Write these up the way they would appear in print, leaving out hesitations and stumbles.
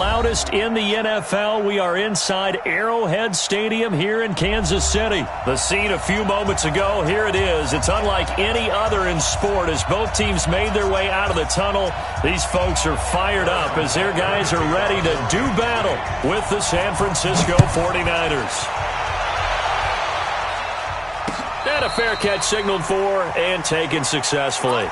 Loudest in the NFL. We are inside Arrowhead Stadium here in Kansas City. The scene a few moments ago, here it is. It's unlike any other in sport as both teams made their way out of the tunnel. These folks are fired up as their guys are ready to do battle with the San Francisco 49ers. And a fair catch signaled for and taken successfully.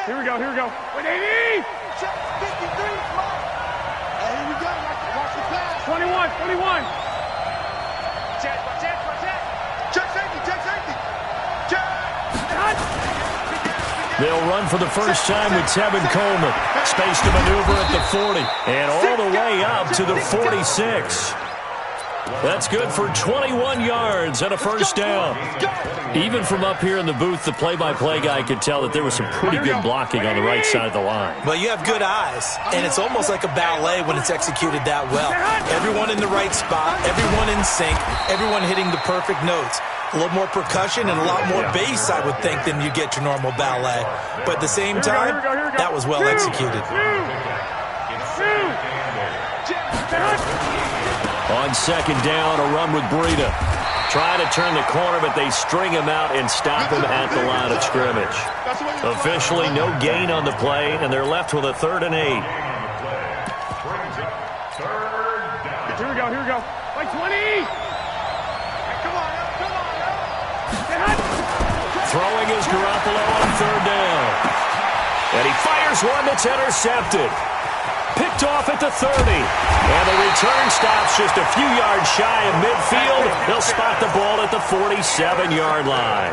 Here we go, here we go. 180! Check 53, come on. And here we go, watch the pass. 21, 21. Check. Check safety, check safety. Check. They'll run for the first time with Tevin Coleman. Space to maneuver at the 40. And all the way up to the 46. That's good for 21 yards and a first down. Even from up here in the booth, the play-by-play guy could tell that there was some pretty good blocking on the right side of the line. Well, you have good eyes, and it's almost like a ballet when it's executed that well. Everyone in the right spot, everyone in sync, everyone hitting the perfect notes. A little more percussion and a lot more bass, I would think, than you get your normal ballet. But at the same time, that was well executed. On second down, a run with Breida. Try to turn the corner, but they string him out and stop him at the line of scrimmage. Officially, no gain on the play, and they're left with a 3rd and 8. Here we go. Like 20! Come on. Throwing is Garoppolo on 3rd down. And he fires one that's intercepted. Picked off at the 30. And the return stops just a few yards shy of midfield. They'll spot the ball at the 47-yard line.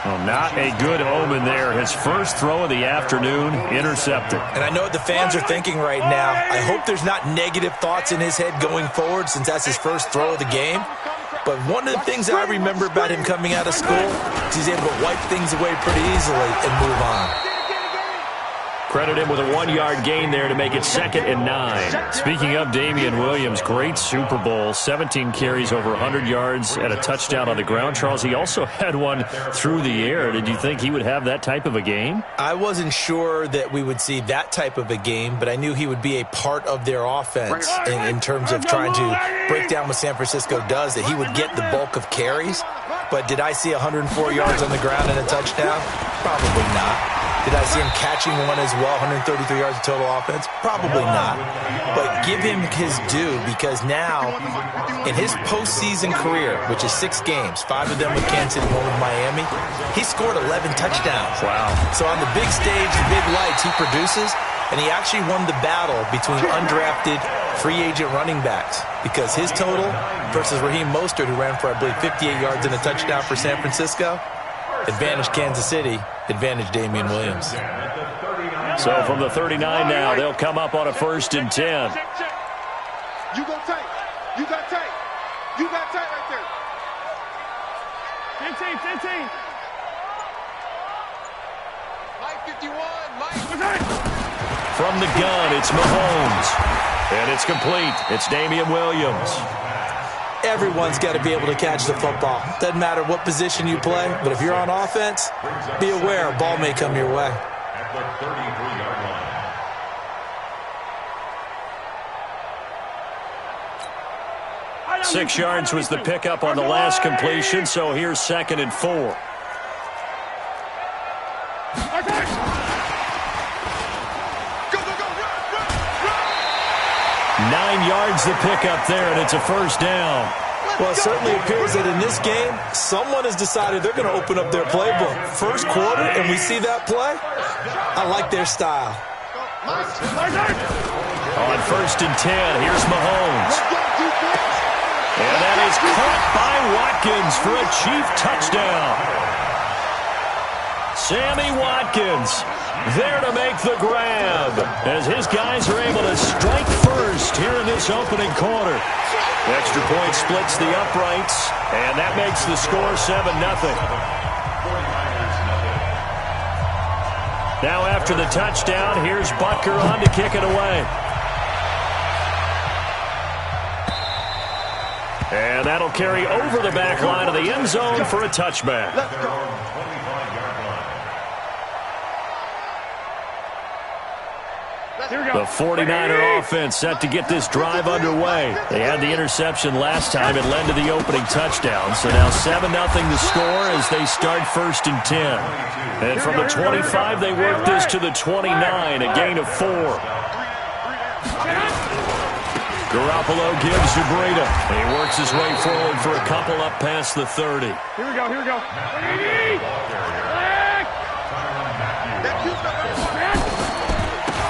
Well, not a good omen there. His first throw of the afternoon, intercepted. And I know what the fans are thinking right now. I hope there's not negative thoughts in his head going forward since that's his first throw of the game. But one of the things that I remember about him coming out of school is he's able to wipe things away pretty easily and move on. Credit him with a 1-yard gain there to make it 2nd and 9. Speaking of Damian Williams, great Super Bowl. 17 carries, over 100 yards, and a touchdown on the ground. Charles, he also had one through the air. Did you think he would have that type of a game? I wasn't sure that we would see that type of a game, but I knew he would be a part of their offense in terms of trying to break down what San Francisco does, that he would get the bulk of carries. But did I see 104 yards on the ground and a touchdown? Probably not. Did I see him catching one as well, 133 yards of total offense? Probably not. But give him his due, because now, in his postseason career, which is 6 games, 5 of them with Kansas City, 1 with Miami, he scored 11 touchdowns. Wow. So on the big stage, the big lights, he produces, and he actually won the battle between undrafted free agent running backs, because his total versus Raheem Mostert, who ran for, I believe, 58 yards and a touchdown for San Francisco, advantage Kansas City, advantage Damian Williams. So from the 39 now, they'll come up on a 1st and 10. You go tight. You got tight. You got tight right there. 15. Mike 51. Mike. From the gun, it's Mahomes. And it's complete. It's Damian Williams. Everyone's got to be able to catch the football. Doesn't matter what position you play, but if you're on offense, be aware a ball may come your way. At the 33-yard line. 6 yards was the pickup on the last completion, so here's 2nd and 4. Go, 9 yards the pickup there, and it's a 1st down. Well, it certainly appears that in this game, someone has decided they're going to open up their playbook. First quarter, and we see that play. I like their style. On 1st and 10, here's Mahomes. And that is caught by Watkins for a Chief touchdown. Sammy Watkins there to make the grab as his guys are able to strike first here in this opening quarter. Extra point splits the uprights, and that makes the score 7-0. Now after the touchdown, here's Butker on to kick it away. And that'll carry over the back line of the end zone for a touchback. Let's go. The 49er offense set to get this drive underway. They had the interception last time. It led to the opening touchdown. So now 7-0 the score as they start 1st and 10. And from the 25, they work this to the 29, a gain of 4. Garoppolo gives to Breida. He works his way forward for a couple up past the 30. Here we go, here we go.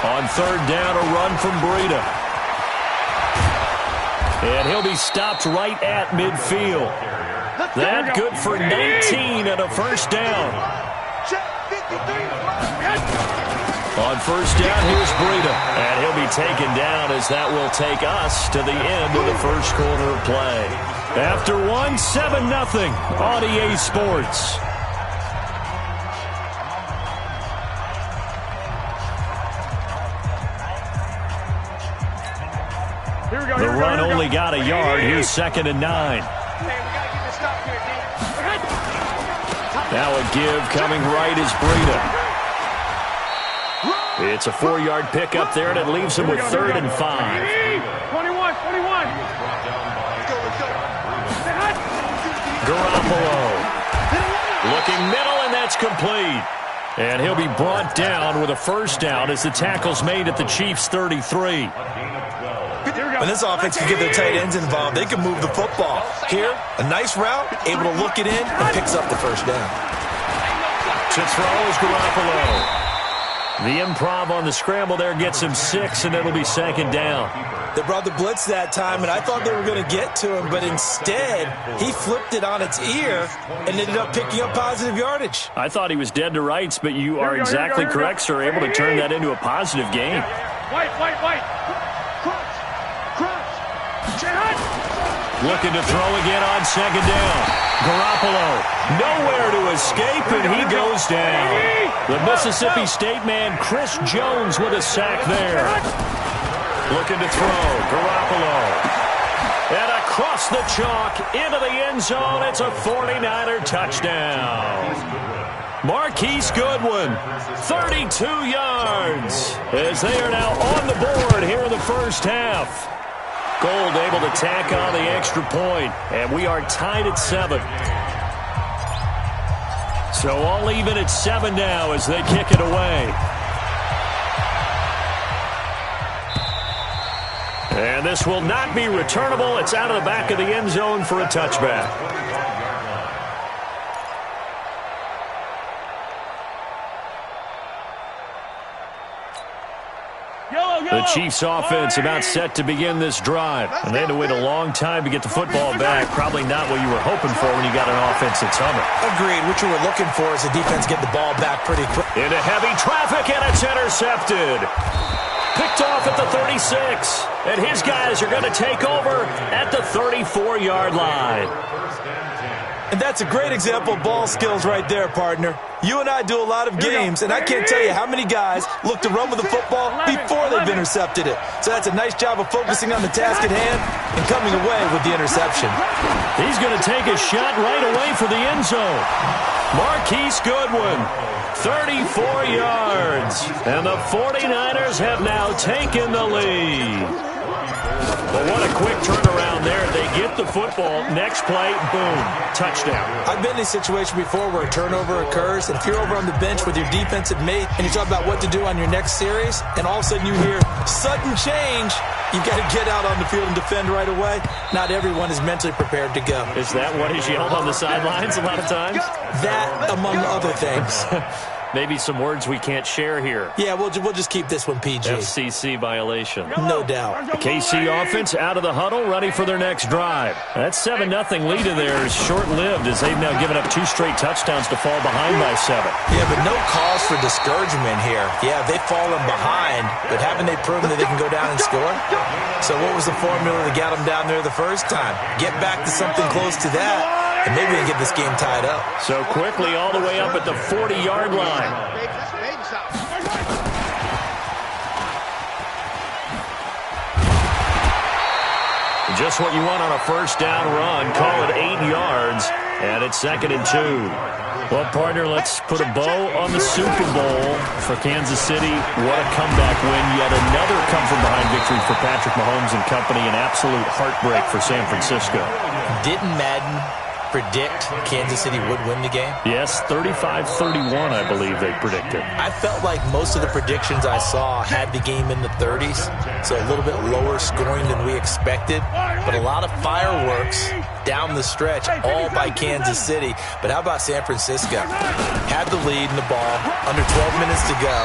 On 3rd down, a run from Breida. And he'll be stopped right at midfield. That good for 19 and a 1st down. On 1st down, here's Breida. And he'll be taken down as that will take us to the end of the 1st quarter of play. After one, 7-0 on EA Sports. The run only got a yard. Here's 2nd and 9. Now a give coming right is Breida. It's a 4-yard pickup there, and it leaves him with 3rd and 5. 21. Garoppolo looking middle, and that's complete. And he'll be brought down with a 1st down as the tackle's made at the Chiefs' 33. When this offense can get their tight ends involved, they can move the football. Here, a nice route, able to look it in, and picks up the 1st down. To throw is Garoppolo. The improv on the scramble there gets him 6, and it'll be 2nd down. They brought the blitz that time, and I thought they were going to get to him, but instead, he flipped it on its ear and ended up picking up positive yardage. I thought he was dead to rights, but you are exactly correct, sir. Able to turn that into a positive gain. White. Looking to throw again on 2nd down. Garoppolo nowhere to escape, and he goes down. The Mississippi State man, Chris Jones, with a sack there. Looking to throw. Garoppolo. And across the chalk into the end zone. It's a 49er touchdown. Marquise Goodwin, 32 yards, as they are now on the board here in the 1st half. Gold able to tack on the extra point, and we are tied at 7. So all even at 7 now as they kick it away. And this will not be returnable. It's out of the back of the end zone for a touchback. The Chiefs offense about set to begin this drive. And they had to wait a long time to get the football back. Probably not what you were hoping for when you got an offense that's humming. Agreed. What you were looking for is the defense get the ball back pretty quick. Into heavy traffic, and it's intercepted. Picked off at the 36. And his guys are going to take over at the 34-yard line. And that's a great example of ball skills right there, partner. You and I do a lot of games, and I can't tell you how many guys look to run with the football before they've intercepted it. So that's a nice job of focusing on the task at hand and coming away with the interception. He's going to take a shot right away for the end zone. Marquise Goodwin, 34 yards. And the 49ers have now taken the lead. But what a quick turnaround there. They get the football. Next play, boom, touchdown. I've been in a situation before where a turnover occurs, and if you're over on the bench with your defensive mate and you talk about what to do on your next series, and all of a sudden you hear sudden change, you've got to get out on the field and defend right away. Not everyone is mentally prepared to go. Is that what is yelled on the sidelines a lot of times? That, among other things. Maybe some words we can't share here. Yeah, we'll just keep this one PG. FCC violation. No doubt. The KC offense out of the huddle, ready for their next drive. That 7-0 lead of theirs short-lived as they've now given up 2 straight touchdowns to fall behind by 7. Yeah, but no cause for discouragement here. Yeah, they've fallen behind, but haven't they proven that they can go down and score? So what was the formula that got them down there the first time? Get back to something close to that. And maybe we can get this game tied up. So quickly all the way up at the 40-yard line. Just what you want on a first down run. Call it 8 yards, and it's 2nd and 2. Well, partner, let's put a bow on the Super Bowl for Kansas City. What a comeback win. Yet another come-from-behind victory for Patrick Mahomes and company. An absolute heartbreak for San Francisco. Didn't Madden predict Kansas City would win the game? Yes, 35-31, I believe they predicted. I felt like most of the predictions I saw had the game in the 30s, so a little bit lower scoring than we expected, but a lot of fireworks down the stretch, all by Kansas City. But how about San Francisco? Had the lead in the ball, under 12 minutes to go,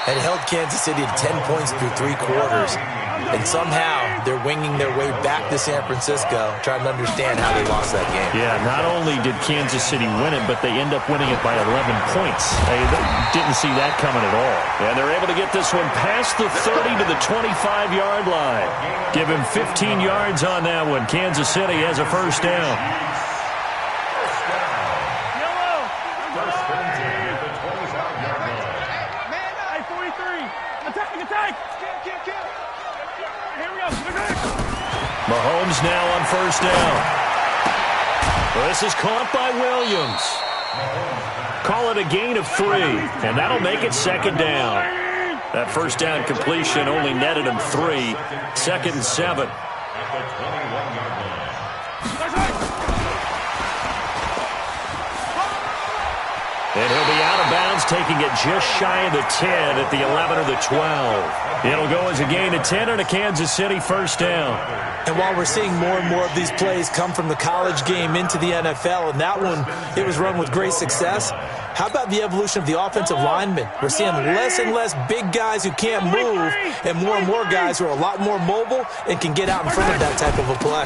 and held Kansas City to 10 points through 3 quarters. And somehow they're winging their way back to San Francisco, trying to understand how they lost that game. Yeah, not only did Kansas City win it, but they end up winning it by 11 points. They didn't see that coming at all. And they're able to get this one past the 30 to the 25-yard line. Give him 15 yards on that one. Kansas City has a first down. Mahomes now on first down. This is caught by Williams. Call it a gain of 3, and that'll make it 2nd down. That first down completion only netted him 3. 2nd and 7. And he'll be out of bounds, taking it just shy of the 10 at the 11 or the 12. It'll go as a gain of 10 and a Kansas City first down. And while we're seeing more and more of these plays come from the college game into the NFL, and that one, it was run with great success, how about the evolution of the offensive linemen? We're seeing less and less big guys who can't move and more guys who are a lot more mobile and can get out in front of that type of a play.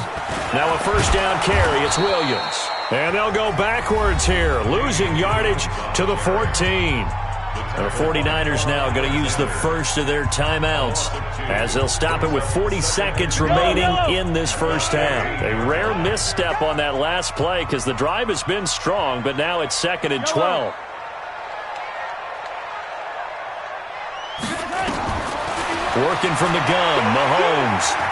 Now a first down carry. It's Williams. And they'll go backwards here, losing yardage to the 14. The 49ers now going to use the first of their timeouts as they'll stop it with 40 seconds remaining in this first half. A rare misstep on that last play because the drive has been strong, but now it's 2nd and 12. Working from the gun, Mahomes.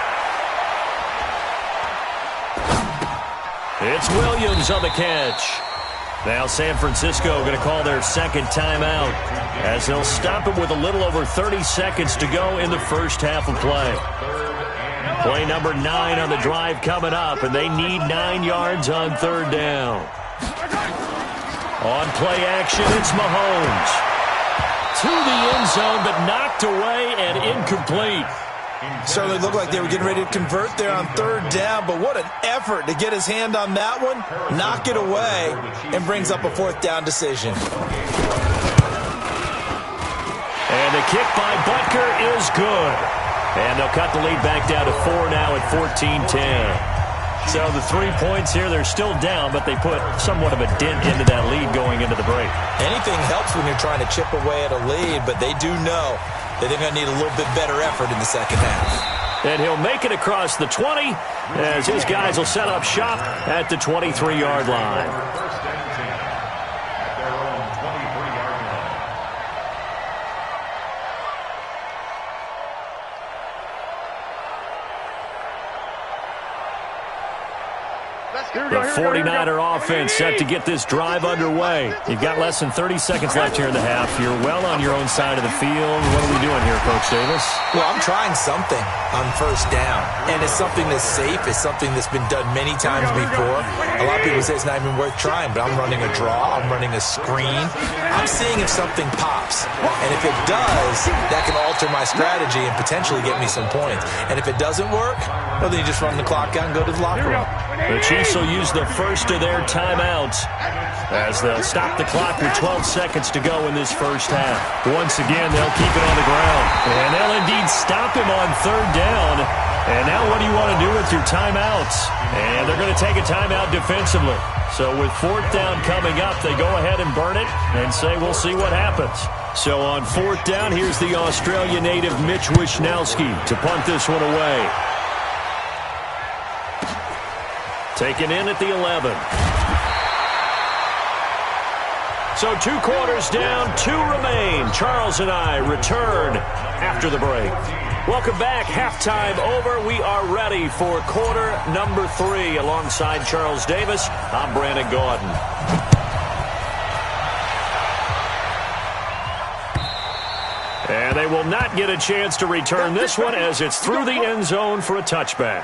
It's Williams on the catch. Now San Francisco going to call their second timeout as they'll stop it with a little over 30 seconds to go in the first half of play. Play number 9 on the drive coming up, and they need 9 yards on third down. On play action, it's Mahomes. To the end zone, but knocked away and incomplete. Certainly looked like they were getting ready to convert there on third down, but what an effort to get his hand on that one, knock it away, and brings up a fourth down decision. And the kick by Butker is good. And they'll cut the lead back down to 4 now at 14-10. So the 3 points here, they're still down, but they put somewhat of a dent into that lead going into the break. Anything helps when you're trying to chip away at a lead, but they do know that they're going to need a little bit better effort in the second half. And he'll make it across the 20 as his guys will set up shop at the 23-yard line. The 49er offense set to get this drive underway. You've got less than 30 seconds left here in the half. You're well on your own side of the field. What are we doing here, Coach Davis? Well, I'm trying something on first down, and it's something that's safe. It's something that's been done many times before. A lot of people say it's not even worth trying, but I'm running a draw. I'm running a screen. I'm seeing if something pops, and if it does, that can alter my strategy and potentially get me some points. And if it doesn't work, well, then you just run the clock out and go to the locker room. The Chiefs will use the first of their timeouts as they'll stop the clock with 12 seconds to go in this first half. Once again, they'll keep it on the ground. And they'll indeed stop him on third down. And now what do you want to do with your timeouts? And they're going to take a timeout defensively. So with fourth down coming up, they go ahead and burn it and say, we'll see what happens. So on fourth down, here's the Australia native Mitch Wishnowsky to punt this one away. Taken in at the 11. So 2 quarters down, 2 remain. Charles and I return after the break. Welcome back. Halftime over. We are ready for quarter number 3. Alongside Charles Davis, I'm Brandon Gordon. And they will not get a chance to return this one as it's through the end zone for a touchback.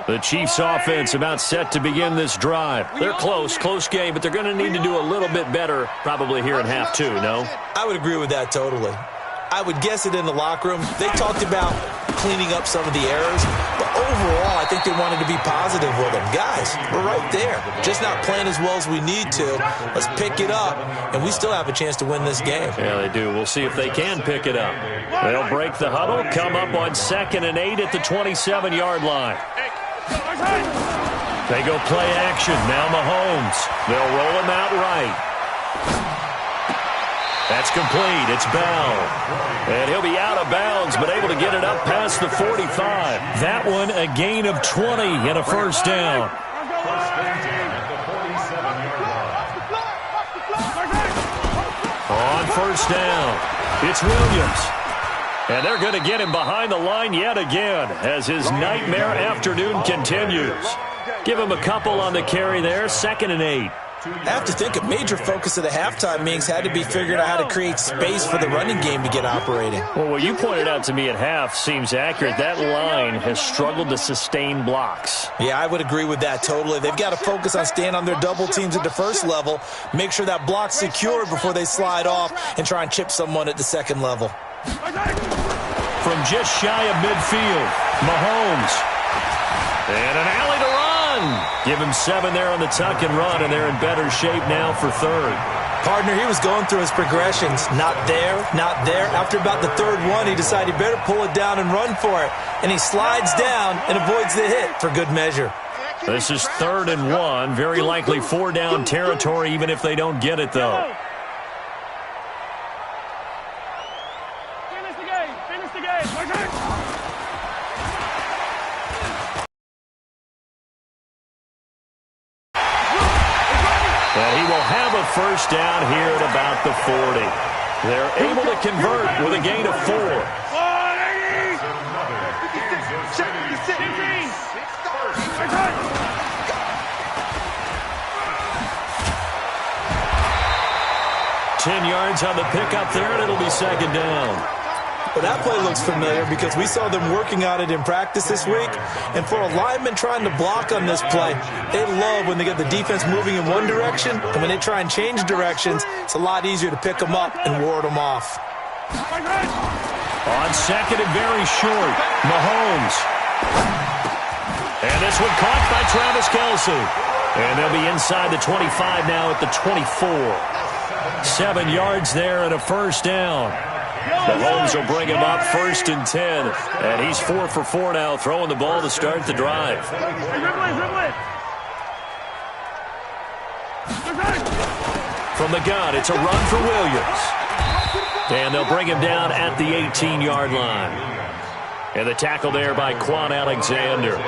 The Chiefs offense about set to begin this drive. They're close game, but they're going to need to do a little bit better probably here in half 2, no? I would agree with that totally. I would guess it in the locker room. They talked about cleaning up some of the errors, but overall I think they wanted to be positive with them. Guys, we're right there. Just not playing as well as we need to. Let's pick it up, and we still have a chance to win this game. Yeah, they do. We'll see if they can pick it up. They'll break the huddle, come up on 2nd and 8 at the 27-yard line. They go play action. Now Mahomes. They'll roll him out right. That's complete. It's Bell. And he'll be out of bounds, but able to get it up past the 45. That one a gain of 20 and a first down. On first down, it's Williams. And they're going to get him behind the line yet again as his nightmare afternoon continues. Give him a couple on the carry there, 2nd and 8. I have to think a major focus of the halftime meetings had to be figuring out how to create space for the running game to get operating. Well, what you pointed out to me at half seems accurate. That line has struggled to sustain blocks. Yeah, I would agree with that totally. They've got to focus on staying on their double teams at the first level, make sure that block's secured before they slide off and try and chip someone at the second level. From just shy of midfield, Mahomes. And an alley to run. Give him 7 there on the tuck and run, and they're in better shape now for 3rd. Partner, he was going through his progressions. Not there, not there. After about the 3rd one, he decided he better pull it down and run for it. And he slides down and avoids the hit for good measure. This is 3rd and 1. Very likely 4-down territory, even if they don't get it, though. Finish the game. And he will have a first down here at about the 40. They're able to convert with a gain of 4. Ten yards on the pickup there, and it'll be 2nd down. Well, that play looks familiar because we saw them working on it in practice this week. And for a lineman trying to block on this play, they love when they get the defense moving in one direction. And when they try and change directions, it's a lot easier to pick them up and ward them off. On 2nd and very short, Mahomes. And this one caught by Travis Kelce. And they'll be inside the 25 now at the 24. 7 yards there and a first down. Mahomes will bring him up 1st and 10. And he's 4 for 4 now, throwing the ball to start the drive. From the gun, it's a run for Williams. And they'll bring him down at the 18-yard line. And the tackle there by Quan Alexander.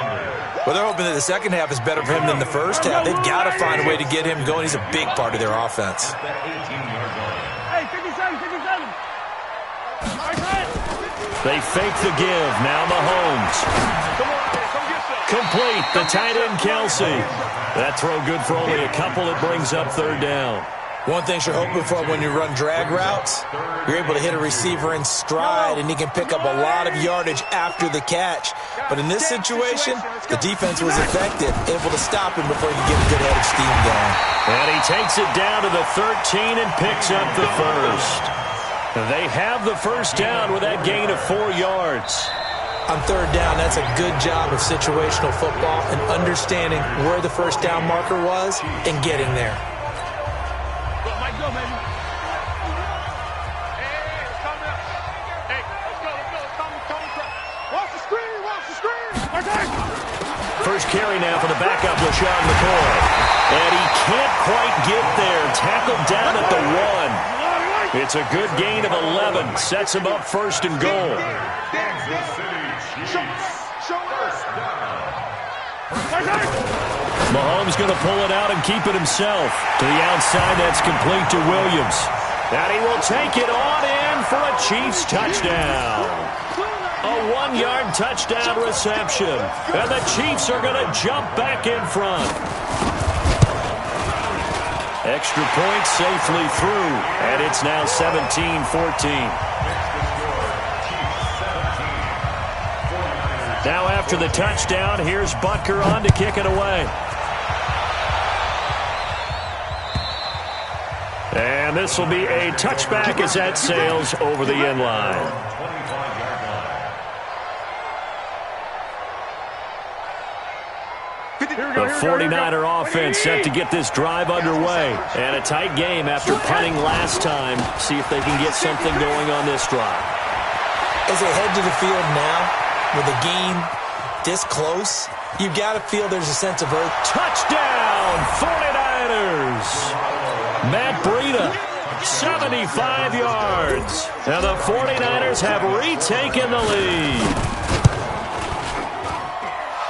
Well, they're hoping that the second half is better for him than the first half. They've got to find a way to get him going. He's a big part of their offense. Hey, 57, 57. They fake the give. Now Mahomes. Complete. The tight end, Kelce. That throw good for only a couple. It brings up 3rd down. One thing you're hoping for when you run drag routes, you're able to hit a receiver in stride, and he can pick up a lot of yardage after the catch. But in this situation, the defense was effective, able to stop him before he could get a good head of steam going. And he takes it down to the 13 and picks up the first. They have the first down with that gain of 4 yards. On 3rd down, that's a good job of situational football and understanding where the first down marker was and getting there. Go, baby. Hey, come up. Hey, let's go. Watch the screen. First carry now for the backup, LaShawn McCoy. And he can't quite get there. Tackled down at the 1. It's a good gain of 11. Sets him up 1st and goal. Mahomes going to pull it out and keep it himself. To the outside, that's complete to Williams. And he will take it on in for a Chiefs touchdown. A 1-yard touchdown reception. And the Chiefs are going to jump back in front. Extra point safely through. And it's now 17-14. Now after the touchdown, here's Butker on to kick it away. And this will be a touchback as that sails over the end line. The 49er offense set to get this drive underway. And a tight game after punting last time. See if they can get something going on this drive. As they head to the field now, with a game this close, you've got to feel there's a sense of urgency. Touchdown, 49ers! Matt Breida, 75 yards. And the 49ers have retaken the lead.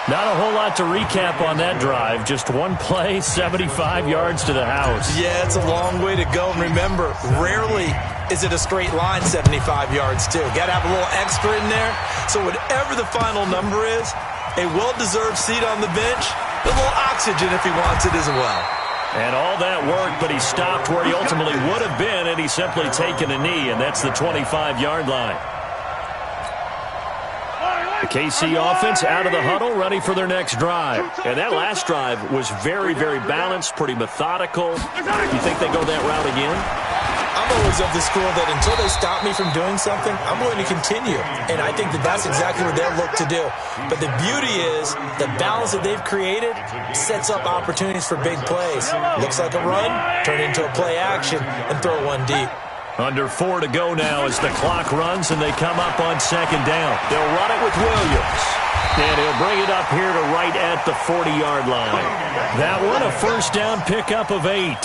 Not a whole lot to recap on that drive. Just one play, 75 yards to the house. Yeah, it's a long way to go. And remember, rarely is it a straight line 75 yards, too. Got to have a little extra in there. So whatever the final number is, a well-deserved seat on the bench, a little oxygen if he wants it as well. And all that work, but he stopped where he ultimately would have been, and he's simply taken a knee, and that's the 25-yard line. The KC offense out of the huddle, ready for their next drive. And that last drive was very, very balanced, pretty methodical. You think they go that route again? I'm always of the school that until they stop me from doing something, I'm going to continue. And I think that that's exactly what they'll look to do. But the beauty is the balance that they've created sets up opportunities for big plays. Looks like a run, turn into a play action, and throw one deep. Under 4 to go now as the clock runs and they come up on second down. They'll run it with Williams. And he'll bring it up here to right at the 40-yard line. That one, a first down pickup of 8.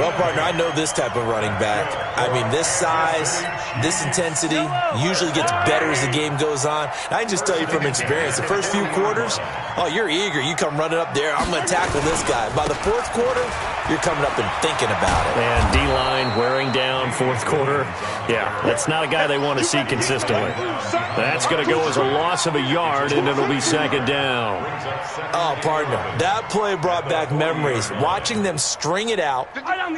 Well, partner, I know this type of running back. I mean, this size, this intensity usually gets better as the game goes on. And I can just tell you from experience, the first few quarters, oh, you're eager. You come running up there, I'm going to tackle this guy. By the fourth quarter, you're coming up and thinking about it. And D-line wearing down fourth quarter. Yeah, that's not a guy they want to see consistently. That's going to go as a loss of a yard, and it'll be second down. Oh, partner, that play brought back memories. Watching them string it out,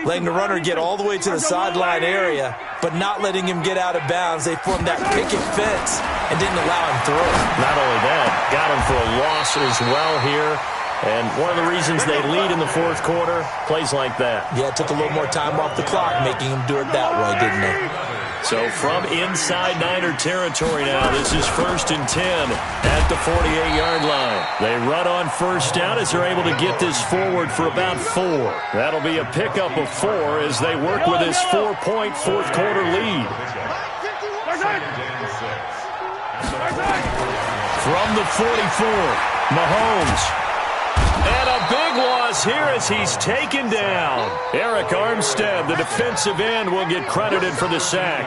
letting the runner get all the way to the sideline area, but not letting him get out of bounds. They formed that picket fence and didn't allow him through. Not only that, got him for a loss as well here. And one of the reasons they lead in the fourth quarter, plays like that. Yeah, it took a little more time off the clock, making him do it that way, didn't it? So from inside Niner territory now, this is 1st and 10 at the 48-yard line. They run on first down as they're able to get this forward for about 4. That'll be a pickup of 4 as they work with this 4-point fourth quarter lead. From the 44, Mahomes. And a big loss here as he's taken down. Eric Armstead, the defensive end, will get credited for the sack.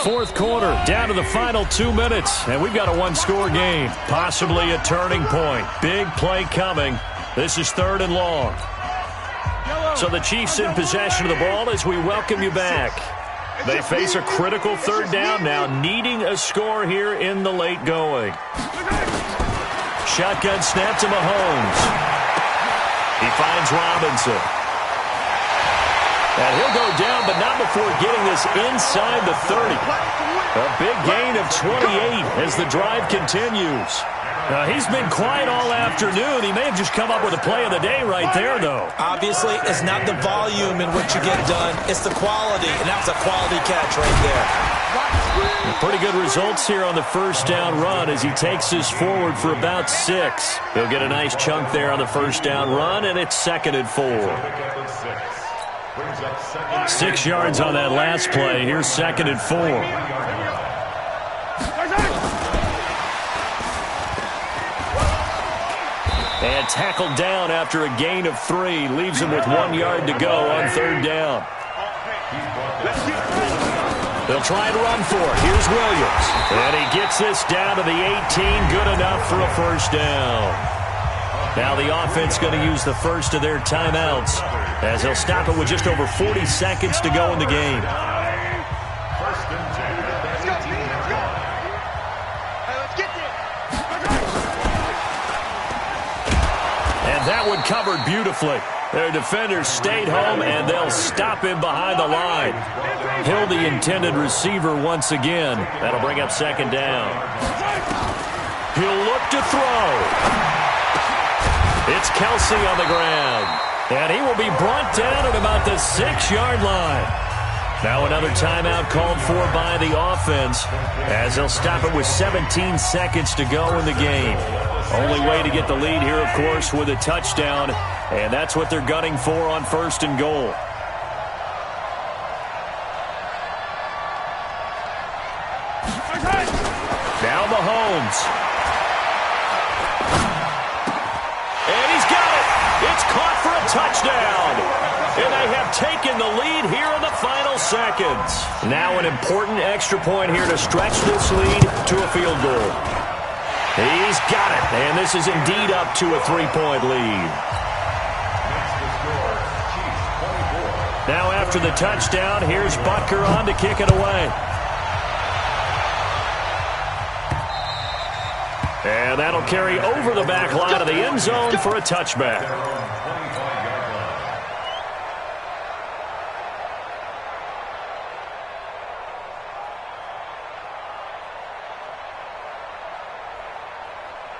Fourth quarter, down to the final 2 minutes, and we've got a one-score game, possibly a turning point. Big play coming. This is 3rd and long. So the Chiefs in possession of the ball as we welcome you back. They face a critical 3rd down now, needing a score here in the late going. Shotgun snap to Mahomes. He finds Robinson. And he'll go down, but not before getting this inside the 30. A big gain of 28 as the drive continues. He's been quiet all afternoon. He may have just come up with a play of the day right there, though. Obviously, it's not the volume in which you get done. It's the quality, and that was a quality catch right there. Pretty good results here on the first down run as he takes this forward for about 6. He'll get a nice chunk there on the first down run, and it's 2nd and 4. 6 yards on that last play. Here's 2nd and 4. And tackled down after a gain of 3. Leaves him with 1 yard to go on 3rd down. They'll try and run for it. Here's Williams. And he gets this down to the 18. Good enough for a first down. Now the offense going to use the first of their timeouts as they'll stop it with just over 40 seconds to go in the game. First and 10. Let's go, man. Let's go. Hey, let's get this. And that one covered beautifully. Their defenders stayed home, and they'll stop him behind the line. Hill, the intended receiver once again. That'll bring up second down. He'll look to throw. It's Kelsey on the ground. And he will be brought down at about the 6-yard line. Now another timeout called for by the offense as they'll stop it with 17 seconds to go in the game. Only way to get the lead here, of course, with a touchdown. And that's what they're gunning for on first and goal. Now Mahomes. And he's got it. It's caught for a touchdown. And they have taken the lead here in the final seconds. Now an important extra point here to stretch this lead to a field goal. He's got it. And this is indeed up to a 3-point lead. Now after the touchdown, here's Butker on to kick it away. And that'll carry over the back line of the end zone for a touchback.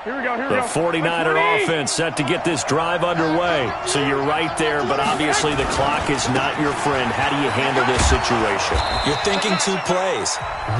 The 49er offense set to get this drive underway. So you're right there, but obviously the clock is not your friend. How do you handle this situation? You're thinking 2 plays.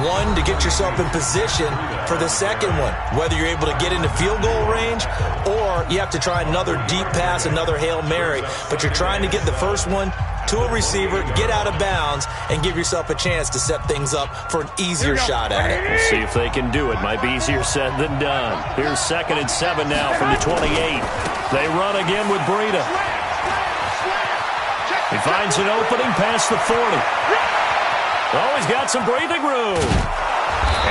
One, to get yourself in position for the second one, whether you're able to get into field goal range or you have to try another deep pass, another Hail Mary. But you're trying to get the first one to a receiver, get out of bounds, and give yourself a chance to set things up for an easier shot at it. We'll see if they can do it. Might be easier said than done. Here's 2nd and 7 now from the 28. They run again with Breida. He finds an opening past the 40. Oh, he's got some breathing room.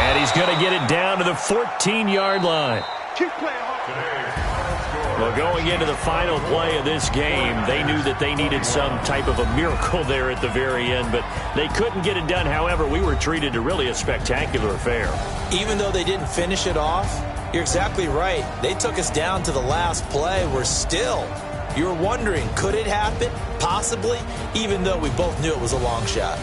And he's going to get it down to the 14-yard line. Keep playing hard. Well, going into the final play of this game, they knew that they needed some type of a miracle there at the very end, but they couldn't get it done. However, we were treated to really a spectacular affair. Even though they didn't finish it off, you're exactly right. They took us down to the last play. We're still, you're wondering, could it happen? Possibly, even though we both knew it was a long shot.